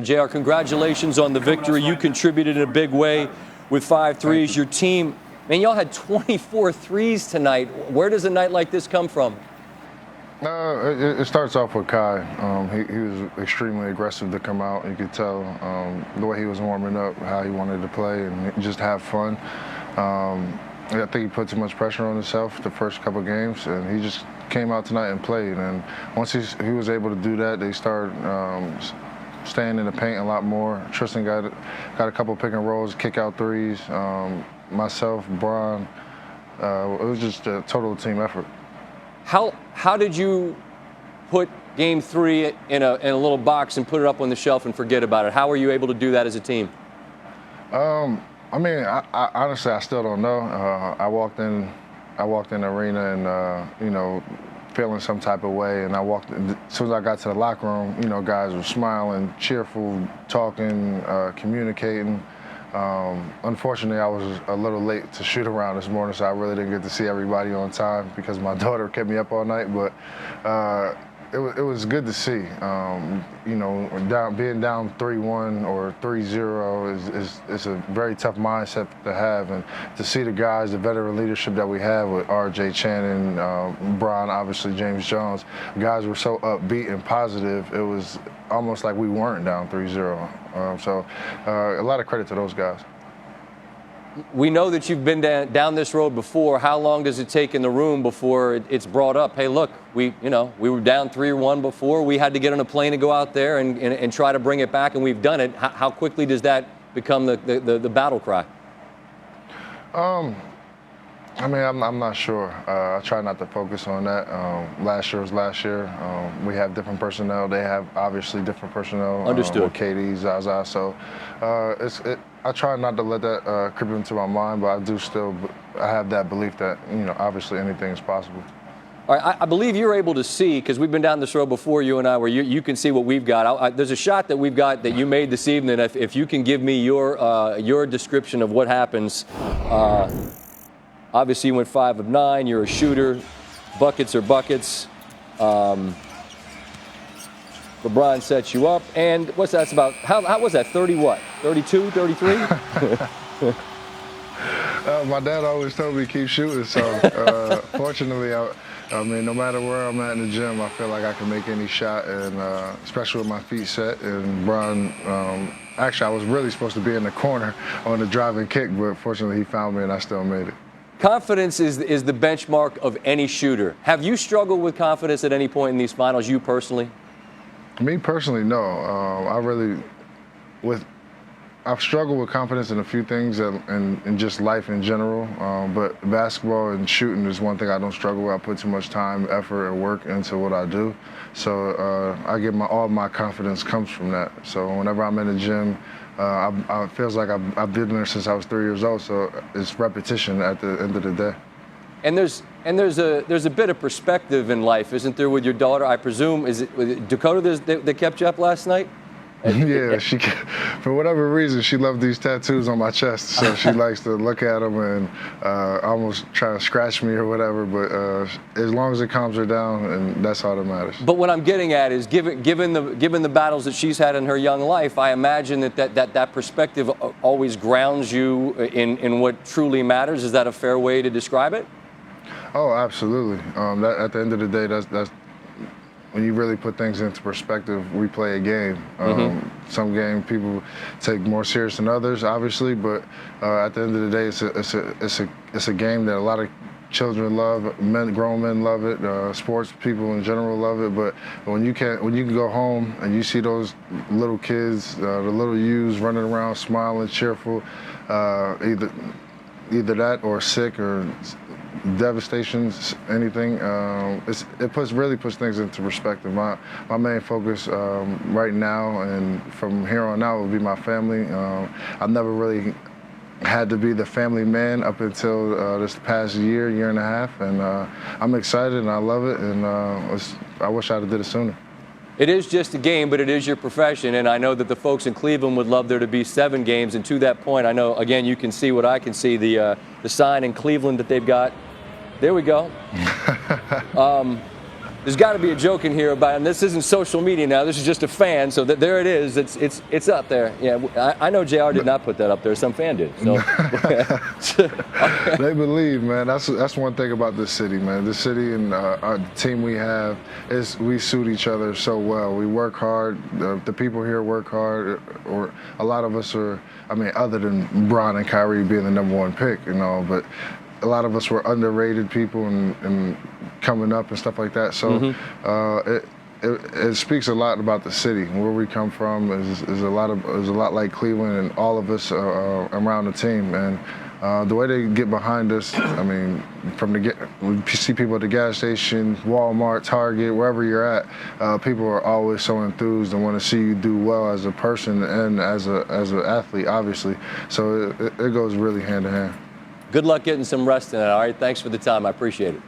JR, congratulations on the victory. You contributed in a big way with 5 threes. Your team, man, y'all had 24 threes tonight. Where does a night like this come from? It starts off with Kai. He was extremely aggressive to come out. You could tell the way he was warming up, how he wanted to play and just have fun. I think he put too much pressure on himself the first couple of games, and he just came out tonight and played. And once he was able to do that, they started staying in the paint a lot more. Tristan got a couple pick and rolls, kick out threes. Myself, Bron, it was just a total team effort. How did you put Game 3 in a little box and put it up on the shelf and forget about it? How were you able to do that as a team? I mean, I honestly, I still don't know. I walked in the arena and feeling some type of way, and as soon as I got to the locker room, guys were smiling, cheerful, talking, communicating. Unfortunately, I was a little late to shoot around this morning, so I really didn't get to see everybody on time because my daughter kept me up all night. But it was good to see. Being down 3-1 or 3-0 is a very tough mindset to have, and to see the guys, the veteran leadership that we have with R.J. Channing, Bron, obviously James Jones, guys were so upbeat and positive. It was almost like we weren't down 3-0. So a lot of credit to those guys. We know that you've been down this road before. How long does it take in the room before it's brought up? Hey, look, we were down 3-1 before. We had to get on a plane and go out there and try to bring it back, and we've done it. How quickly does that become the battle cry? I mean, I'm not sure. I try not to focus on that. Last year was last year. We have different personnel. They have obviously different personnel. Understood. With KD, Zaza. So I try not to let that creep into my mind, but I have that belief that, obviously anything is possible. All right, I believe you're able to see, because we've been down this road before, you and I, where you can see what we've got. There's a shot that we've got that you made this evening. If you can give me your description of what happens. Obviously, you went 5 of 9. You're a shooter. Buckets are buckets. LeBron sets you up. And what's that about? How was that? 30 what? 32, 33? My dad always told me keep shooting. So fortunately, I mean, no matter where I'm at in the gym, I feel like I can make any shot, and especially with my feet set. And Bron, actually, I was really supposed to be in the corner on the driving kick, but fortunately, he found me, and I still made it. Confidence is the benchmark of any shooter. Have you struggled with confidence at any point in these finals, you personally? Me personally, no. I've struggled with confidence in a few things and just life in general. But basketball and shooting is one thing I don't struggle with. I put too much time, effort, and work into what I do. So I get all my confidence comes from that. So whenever I'm in the gym, it feels like I've been there since I was 3 years old. So it's repetition at the end of the day. And there's a bit of perspective in life, isn't there, with your daughter? I presume, was it Dakota that kept you up last night? Yeah, for whatever reason, she loved these tattoos on my chest, so she likes to look at them and almost try to scratch me or whatever, but as long as it calms her down, and that's all that matters. But what I'm getting at is, given the battles that she's had in her young life, I imagine that perspective always grounds you in what truly matters. Is that a fair way to describe it? Oh, absolutely. At the end of the day, that's when you really put things into perspective. We play a game. Some game people take more serious than others, obviously, but at the end of the day, it's a game that a lot of children love. Grown men love it. Sports people in general love it. But when you can go home and you see those little kids, the little yous running around, smiling, cheerful, either that or sick or devastation, anything. It really puts things into perspective. My main focus right now and from here on out will be my family. I've never really had to be the family man up until this past year and a half, and I'm excited and I love it, and I wish I'd have did it sooner. It is just a game, but it is your profession, and I know that the folks in Cleveland would love there to be 7 games. And to that point, I know, again, you can see what I can see, the sign in Cleveland that they've got. There we go. There's got to be a joke in here about, and this isn't social media now. This is just a fan. So that there it is. It's up there. Yeah, I know JR did not put that up there. Some fan did. So they believe, man. That's one thing about this city, man. This city and our team we have is we suit each other so well. We work hard. The people here work hard. Or a lot of us are. I mean, other than Bron and Kyrie being the #1 pick, but a lot of us were underrated people and coming up and stuff like that. So it speaks a lot about the city. Where we come from is a lot like Cleveland, and all of us around the team. And the way they get behind us, I mean, we see people at the gas station, Walmart, Target, wherever you're at, people are always so enthused and want to see you do well as a person and as an athlete, obviously. So it goes really hand in hand. Good luck getting some rest tonight. All right, thanks for the time. I appreciate it.